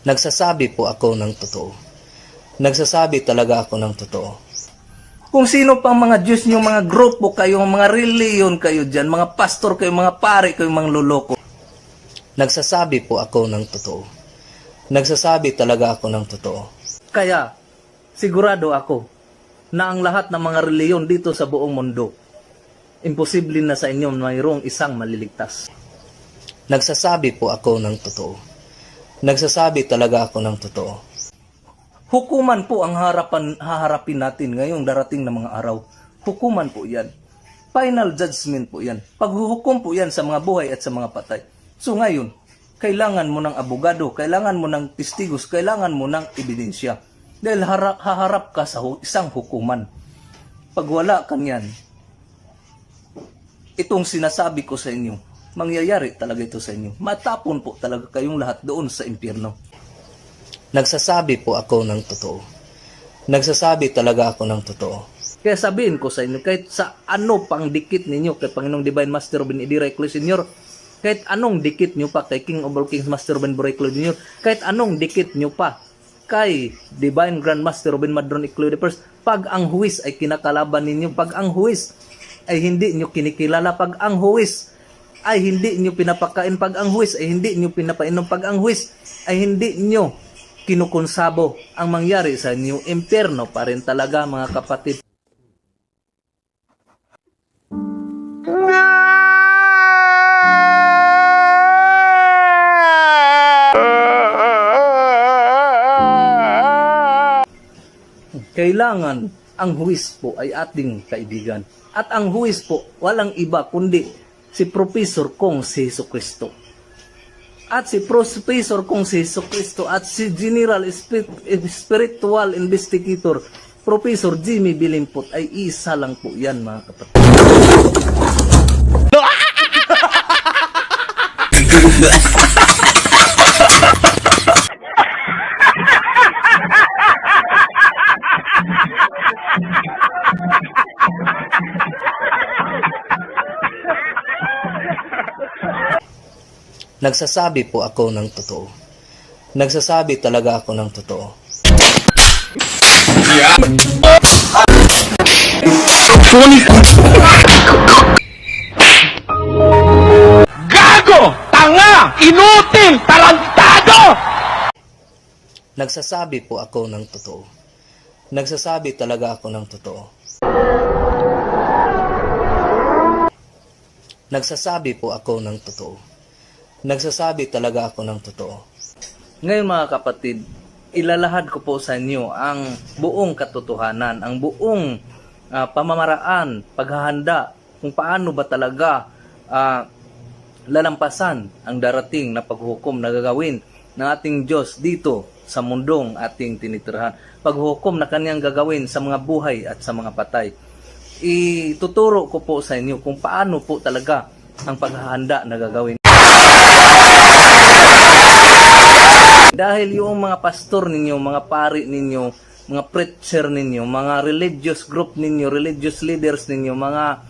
Nagsasabi po ako ng totoo. Nagsasabi talaga ako ng totoo. Kung sino pang mga Diyos niyo, mga grupo kayo, mga reliyon kayo dyan, mga pastor kayo, mga pare kayo, mga loloko. Nagsasabi po ako ng totoo. Nagsasabi talaga ako ng totoo. Kaya, sigurado ako na ang lahat ng mga reliyon dito sa buong mundo, imposible na sa inyo mayroong isang maliligtas. Nagsasabi po ako ng totoo. Nagsasabi talaga ako ng totoo. Hukuman po ang haharapin natin ngayong darating na mga araw. Hukuman po yan. Final judgment po yan. Paghuhukom po yan sa mga buhay at sa mga patay. So ngayon, kailangan mo ng abogado, kailangan mo ng testigos, kailangan mo ng ebidensya. Dahil haharap ka sa isang hukuman. Pag wala kang yan, itong sinasabi ko sa inyo, mangyayari talaga ito sa inyo. Matapon po talaga kayong lahat doon sa impyerno. Nagsasabi po ako ng totoo. Nagsasabi talaga ako ng totoo. Kaya sabihin ko sa inyo, kahit sa ano pang dikit ninyo kay Panginoong Divine Master Ruben Edi Reclo Sr., kahit anong dikit nyo pa kay King of all Kings Master Ruben Reclo Jr., kahit anong dikit nyo pa kay Divine Grand Master Ruben Madron Eclo I, pag ang huwis ay kinakalaban ninyo, pag ang huwis ay hindi nyo kinikilala, pag ang huwis ay hindi nyo pinapakain, pag ang huwis ay hindi nyo pinapainom, pag ang huwis ay hindi nyo kinukonsabo, ang mangyari sa inyo, impyerno pa rin talaga mga kapatid. Kailangan ang huwis po ay ating kaibigan. At ang huwis po, walang iba kundi si Professor Kong si Jesucristo. At si Professor Kong si Jesucristo at si General Spiritual Investigator Professor Jimmy Bilimpot ay isa lang po yan mga kapatid. Nagsasabi po ako ng totoo. Nagsasabi talaga ako ng totoo. Gago! Tanga! Inutil! Tarantado! Nagsasabi po ako ng totoo. Nagsasabi talaga ako ng totoo. Nagsasabi po ako ng totoo. Nagsasabi talaga ako ng totoo. Ngayon mga kapatid, ilalahad ko po sa inyo ang buong katotohanan, ang buong pamamaraan, paghahanda, kung paano ba talaga lalampasan ang darating na paghukom na gagawin ng ating Diyos dito sa mundong ating tinitirhan. Paghukom na kanyang gagawin sa mga buhay at sa mga patay. Ituturo ko po sa inyo kung paano po talaga ang paghahanda na gagawin. Dahil yung mga pastor ninyo, mga pari ninyo, mga preacher ninyo, mga religious group ninyo, religious leaders ninyo, mga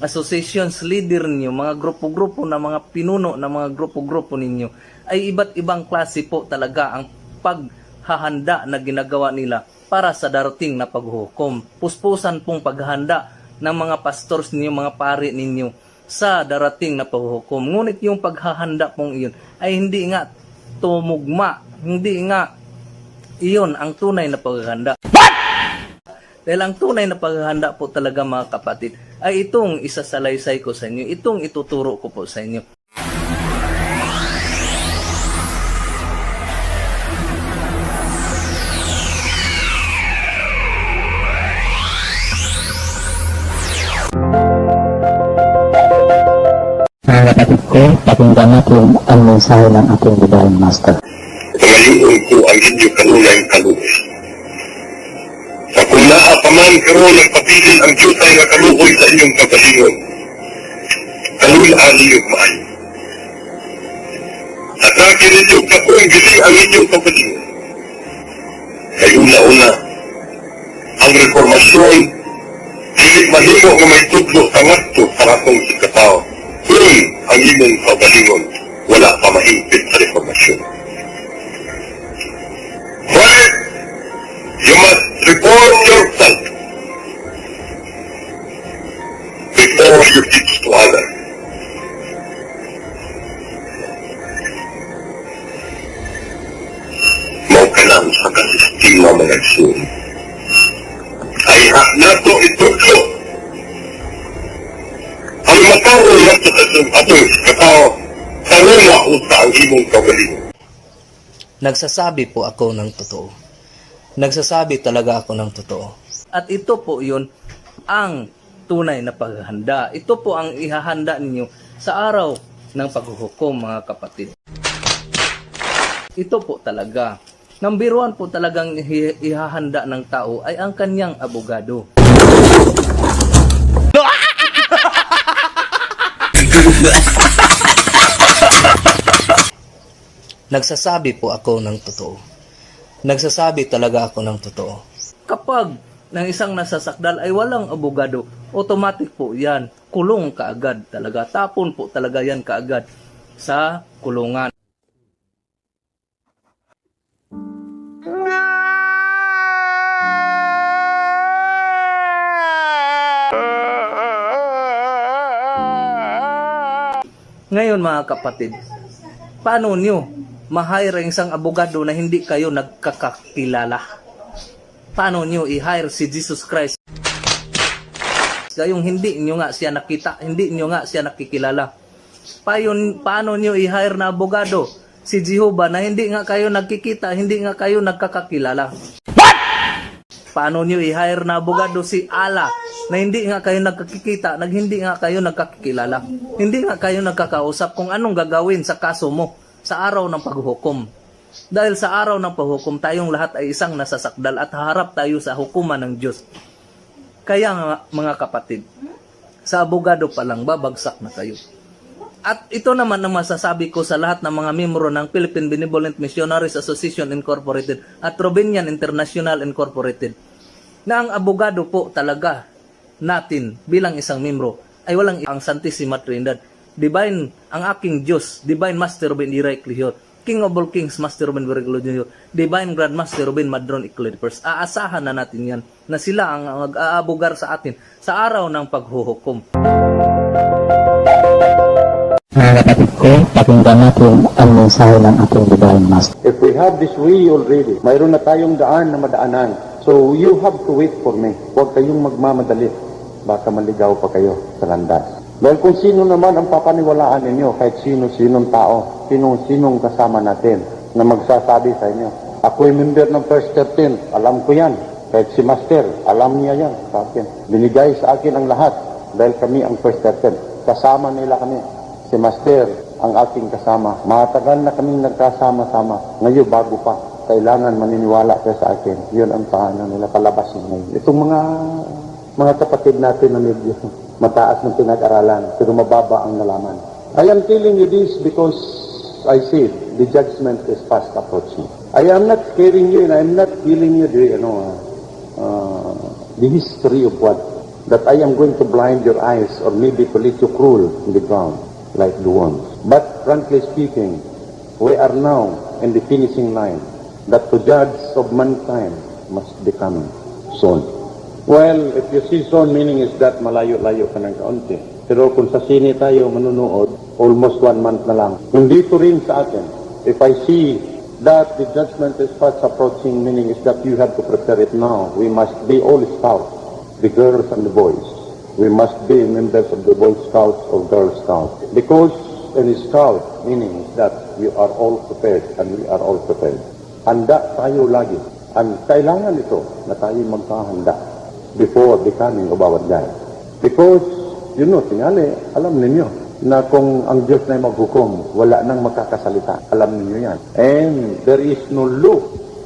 associations leader ninyo, mga grupo-grupo na mga pinuno na mga grupo-grupo ninyo, ay iba't ibang klase po talaga ang paghahanda na ginagawa nila para sa darating na paghukom. Puspusan pong paghahanda ng mga pastors ninyo, mga pari ninyo sa darating na paghukom. Ngunit yung paghahanda pong iyon ay hindi nga tumugma, hindi nga iyon ang tunay na paghahanda. What? Dahil ang tunay na paghahanda po talaga mga kapatid ay itong isasalaysay ko sa inyo, itong ituturo ko po sa inyo. Mga kapatid ko, pakinggan natin ang mensahe ng ating Divine Master. Pangaliun ko ang inyong kanunay kaluoy. Sa kung naapaman karoon ng papiling ang Diyos ay nakaluoy sa inyong pagkalingon. Kalulaan ninyo maayo. At akin ninyo kapuang giling ang inyong pagkalingon. Kayong nauna, ang reformasyon, hindi mahimo na may tudlo sa ngasto sa ratong sikataw. Yun ang inyong pagkalingon, wala pa mahigpit sa reformasyon. Reform yourself before you teach to others. Mau ka lang sa kasistima mga igsoon. Ay nato itutlo. Ang makaroon nato sa atong katao, sarula unta ang imong kagalingon. Nagsasabi po ako ng totoo. Nagsasabi talaga ako ng totoo. At ito po yun ang tunay na paghahanda. Ito po ang ihahanda ninyo sa araw ng paghuhukom, mga kapatid. Ito po talaga. Number one po talagang ihahanda ng tao ay ang kanyang abogado. Nagsasabi po ako ng totoo. Nagsasabi talaga ako ng totoo. Kapag ng isang nasasakdal ay walang abogado, automatic po yan, kulong kaagad talaga. Tapon po talaga yan kaagad sa kulungan. Ngayon mga kapatid, paano nyo ma-hire ang isang abogado na hindi kayo nagkakakilala? Paano nyo i-hire si Jesus Christ? Kayong hindi nyo nga siya nakita, hindi nyo nga siya nakikilala. Paano nyo i-hire na abogado si Jehovah na hindi nga kayo nagkikita, hindi nga kayo nagkakakilala? Paano nyo i-hire na abogado si Allah na hindi nga kayo nagkakikita, hindi nga kayo nagkakilala? Hindi nga kayo nagkakausap kung anong gagawin sa kaso mo sa araw ng paghuhukom. Dahil sa araw ng paghuhukom, tayong lahat ay isang nasasakdal at haharap tayo sa hukuman ng Diyos. Kaya nga, mga kapatid, sa abogado pa lang, babagsak na kayo. At ito naman ang masasabi ko sa lahat ng mga miyembro ng Philippine Benevolent Missionaries Association Incorporated at Robinian International Incorporated, na ang abogado po talaga natin bilang isang miyembro ay walang ang Santissima Trinidad. Divine, ang aking Diyos, Divine Master Ruben Iray Clio, King of all Kings, Master Ruben Virgulo Jr., Divine Grand Master Ruben Madron Iclid First. Aasahan na natin yan na sila ang mag-aabogar sa atin sa araw ng paghuhukom. Mga kapatid ko, pakinggan natin ang mensahe ng ating Divine Master. If we have this way already, mayroon na tayong daan na madaanan. So you have to wait for me. Huwag kayong magmamadali. Baka maligaw pa kayo sa landas. Dahil kung sino naman ang papaniwalaan ninyo, kahit sino-sinong tao, sinong-sinong kasama natin na magsasabi sa inyo, ako'y member ng First 13, alam ko yan. Kahit si Master, alam niya yan sa akin. Binigay sa akin ang lahat dahil kami ang First 13. Kasama nila kami. Si Master, ang aking kasama. Matagal na kaming nagkasama-sama. Ngayon, bago pa. Kailangan maniniwala kayo sa akin. Yun ang paano nila palabasin ngayon. Itong mga kapatid natin na medyo mataas ng pinag-aralan, pero mababa ang nalaman. I am telling you this because I see the judgment is fast approaching. I am not scaring you and I am not telling you the history of what, that I am going to blind your eyes or maybe to let you crawl in the ground like the worms. But frankly speaking, we are now in the finishing line that the judge of mankind must be coming soon. Well, if you see soon, meaning is that malayo-layo ka ng kaunti. Pero kung sa sine tayo manunood, almost 1 month na lang. Kung dito rin sa atin, if I see that the judgment is fast approaching, meaning is that you have to prepare it now. We must be all scouts, the girls and the boys. We must be members of the Boy Scouts or Girl Scouts. Because in scout, meaning is that we are all prepared and we are all prepared. Handa tayo lagi. Ang kailangan ito na tayo magkahanda before becoming of our God. Because, tingali, alam ninyo na kung ang Diyos na maghukom, wala nang makakasalita. Alam ninyo yan. And there is no law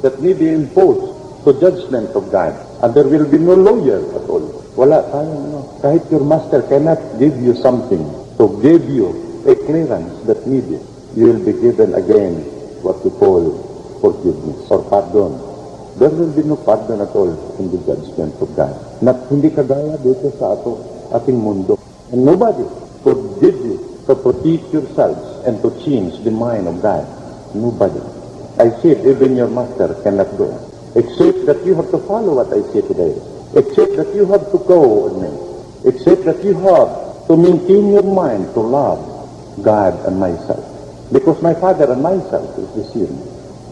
that may be imposed to judgment of God. And there will be no lawyer at all. Wala tayo, Kahit your master cannot give you something to give you a clearance that needed, you will be given again what we call forgiveness or pardon. There will be no pardon at all in the judgment of God. Hindi kagaya dito sa ating mundo. And nobody could give you to protect yourselves and to change the mind of God. Nobody. I said even your master cannot do it. except that you have to follow what I say today, except that you have to go with me, except that you have to maintain your mind to love God and myself. Because my Father and myself is the same.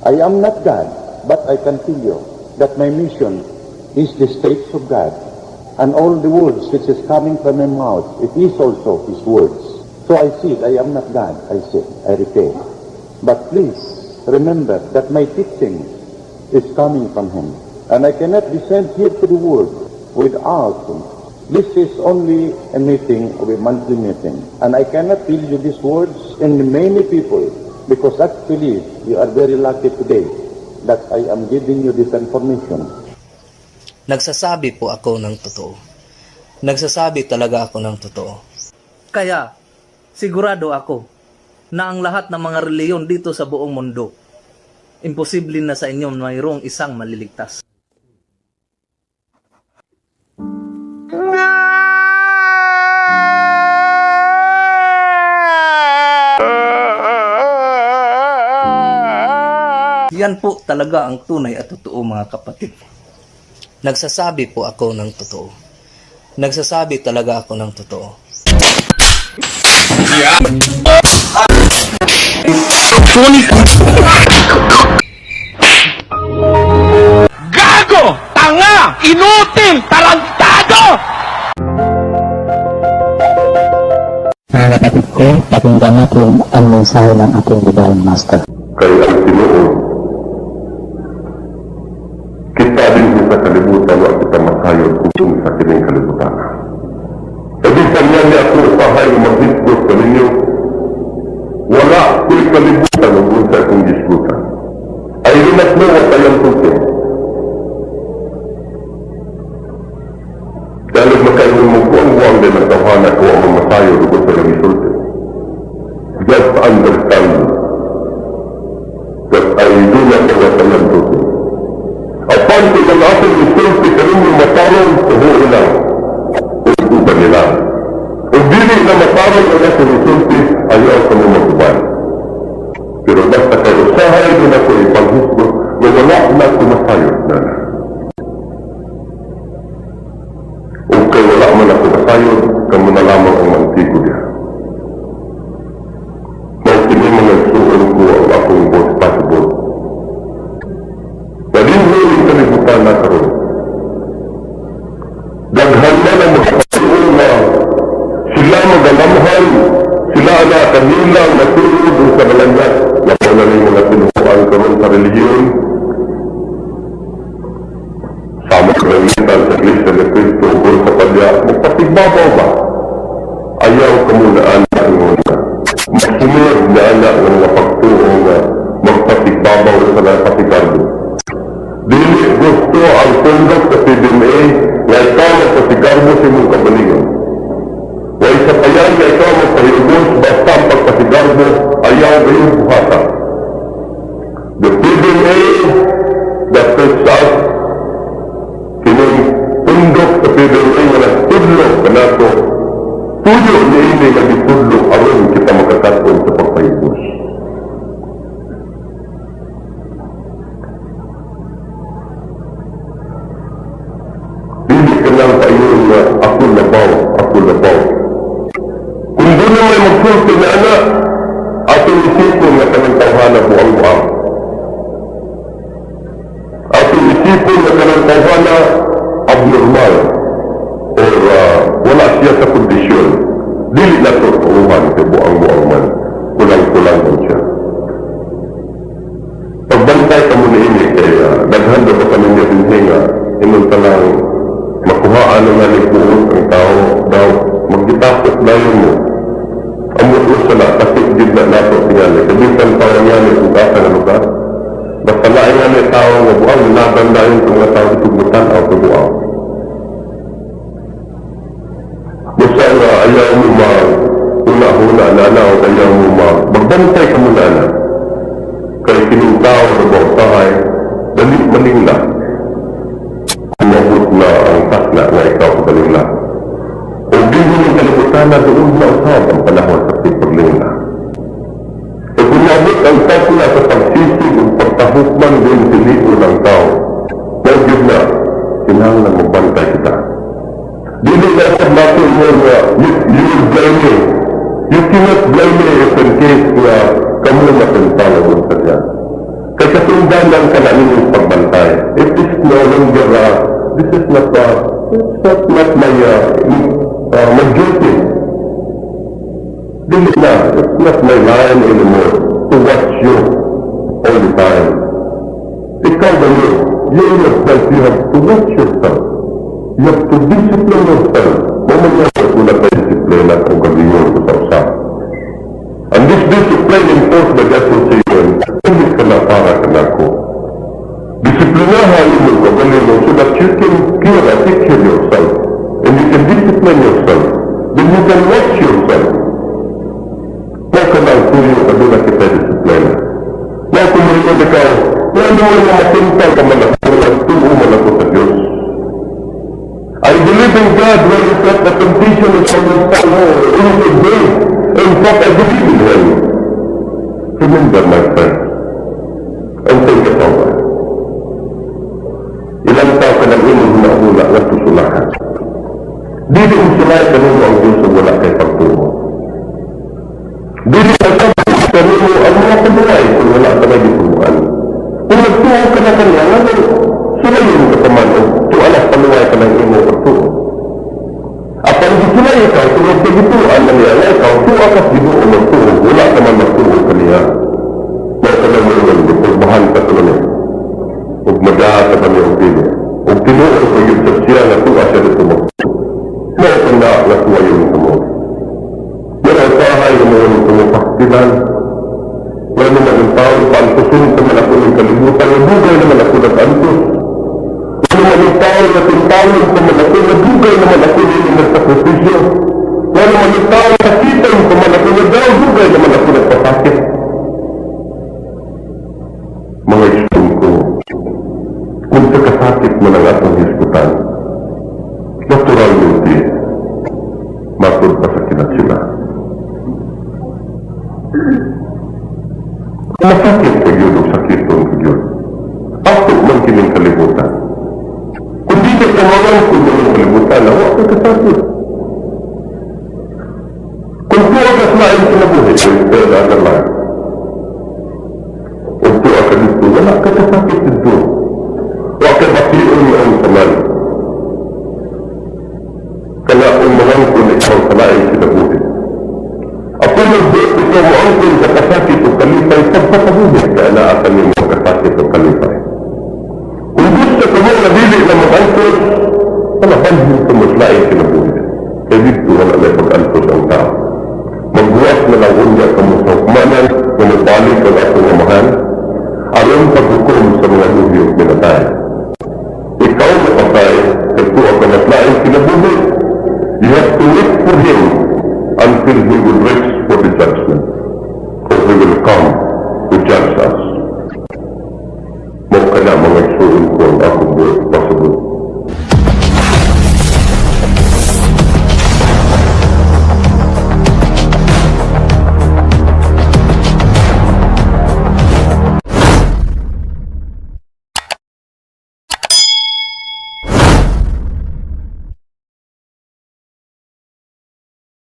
I am not God, but I can tell you that my mission is the states of God. And all the words which is coming from my mouth, it is also His words. So I said, I am not God, I said, I repeat. But please remember that my teaching is coming from Him. And I cannot be sent here to the world without Him. This is only a meeting, of a monthly meeting. And I cannot tell you these words in many people, because actually you are very lucky today that I am giving you this information. Nagsasabi po ako ng totoo. Nagsasabi talaga ako ng totoo. Kaya, sigurado ako na ang lahat ng mga reliyon dito sa buong mundo, imposible na sa inyo mayroong isang maliligtas. Yan po talaga ang tunay at totoo, mga kapatid. Nagsasabi po ako ng totoo. Nagsasabi talaga ako ng totoo. Gago! Tanga! Inutil! Tarantado! Mga kapatid ko, pakinggan natin ang mensahe ng ating Divine Master. Kaya ang Pinoon, kita din sa kalibutan wa kita makayod kung sa kining kalibutan. Sabihan niya niya ako usahay maghisgot ka ninyo, wala ko'y kalibutan o kung sa akong hisgutan. Ay rinat mo at ayang tutin. Dahil makayon mo buwang-buwang din ang tawanan ko ang masayo o kung sa namisulti. Just understand that I do not know what I am doing. Upon ko ng ating isulti kanin yung matarong sa huulang usuban nila. Kung dili na matarong ang ating isulti, ayaw ka mo magubay. Pero basta kayo usahay din ako ipanghisgo na wala na kumasayot na na. O kay wala man ako masayot, kamo na lamang ang mantigo niya. Mautin yung mga isuon ko ang akong boss possible. Nalinhuling kalibutan na karoon. Daghan na ng magpapayong na sila magalamhan, sila na kanilang natulog sa malangat. Lapan na rin mga tinukuan karoon sa relihiyon. Sama karamitan sa Iglesia ni Cristo o sa Padya, magpatigbabaw ba? Ayaw kamunaan na inguna. Masunod na anak ng mga pagtuong na magpatigbabaw sa napasigardo. Dili gusto ang tundok sa PDMA na ikaw magpasigardo sa imong kabalingon. Way sa payan na ikaw magpahilgos basta ang pagpasigardo ayaw gayong buhata. The PDMA that takes us kinong tundok sa PDMA na nagtudlok ka nato tuyo niya ini nga ditudlok aron kita makakatong sa pagpahilgos. Hindi ka lang kayon na ako labaw. Kung doon na may magsulti na anak, atong isipon na kanang tawhana buang-buang. Atong isipon na kanang tawhana abnormal or wala siya sa kondisyon. Dili na ito pauhan kay buang-buang man. Kulang-kulang man siya. Pagbantay ka muna ini kaya naghanda pa kami niya dinhinga inong talang makuhaan ng nalipuon ang tao daw magitapos layon mo. Amot usa na kasi din na nato tingali. Kabisan tao niya ni ugasa na lugar. Basta lain nga ni tao nga buang nabandayon sa mga tao itugutan o kabuang. Basta nga ayaw mo una-una na o ayaw mo magbantay ka muna na. Kaya kining tao na bausahay, dalit maling na. Kumabot na ang takna na ikaw sa baling na. O hindi ng kalibutan na doon na usap ang panahon sa piperling na. E kumabot ang takna sa pagsisig o pagtahukman din sinito ng tao. kinahanglan na magbantay kita. Dili na sa natin mo na you will blame me. You cannot blame me if in case na kamu matintala mo sa diyan. Kaya kasundanan ka na ninyong pagbantay. It is no longer, this is not, it's not my duty. Dili na, it's not my line anymore to watch you all the time. Ikaw ba yun? You yourself, you have to watch yourself. You have to discipline yourself. Mamaya ko na tayo disiplina kung galingon ko sa usap. And this discipline enforced by the association, hindi ka na para ka na ko. Disiplinahan mo ka galingon so that you can cure and take care yourself. And you can discipline yourself. Then you can watch yourself. Kaya ka na ang tuyo ka doon na kita disiplina. Kaya kung mo ikaw, kaya naman na matintay ka man ako at tuo man ako sa Diyos. I believe in God when it's not the temptation is from the sun or anything good. In fact, I believe in Him. Remember, my friend, and think about it. Ilang tao ka nang inong hula na susulahan. Dili ang sulay ka nung ang Diyos ang wala kay pagtungo. Dili ang kapag ka nung ang mga pabuhay kung wala ka na dituluan. Kung nagtuho ka na kanya, sulayin ka pa man o tualas paluway ka ng imo pagtungo. At ang gisulay ikaw, kung nagtagituan na niya na ikaw, tuakas dito o magtuho, wala ka man magtuho ka niya. Kaya ka na mo yung pagbahan ka sa niya. Huwag magahat ka niya ang pili. Huwag tinuo ko yung sa siya na tuwa siya dito magtuho. Kaya ka na natuwa yung ito. Pero ang sahay na mo yung tumupaktilan. Wala naman ang tao, paantusun ka man ako ng kalimutan, nabugay naman ako ng antos. Wala naman ang tao na tintawin ka man ako, nabugay naman ako ng nagsakripisyo. Wala naman ang tao na sakitan ka man ako, nabugay naman ako nagpasakit. Mga isyon ko, kung sa kasakit mo ng atong hiskutan, natural yung di, matod pa sa kinat sila. Masakit ka yun o sakit o yun. Ako man kining kalibutan. Kung di ka kamalang kung yung kalibutan, huwag ka kasakit. Kung tuwa ka sa lain kinabuhi, kung ito na naman. Kung tuwa ka dito, wala ka kasakit dito. Huwag ka bakiyon mo ang saman. Kaya kung malang kung ikaw sa lain kinabuhi. Ako nag-date ikaw mo ang kung kakasakit o kalipay, pagpapahuli ka na akan yung kakasakit o kalipay. Kung gusto ka mo nabili na mag-angkot, palaban mo sa maslaing kinabuhi.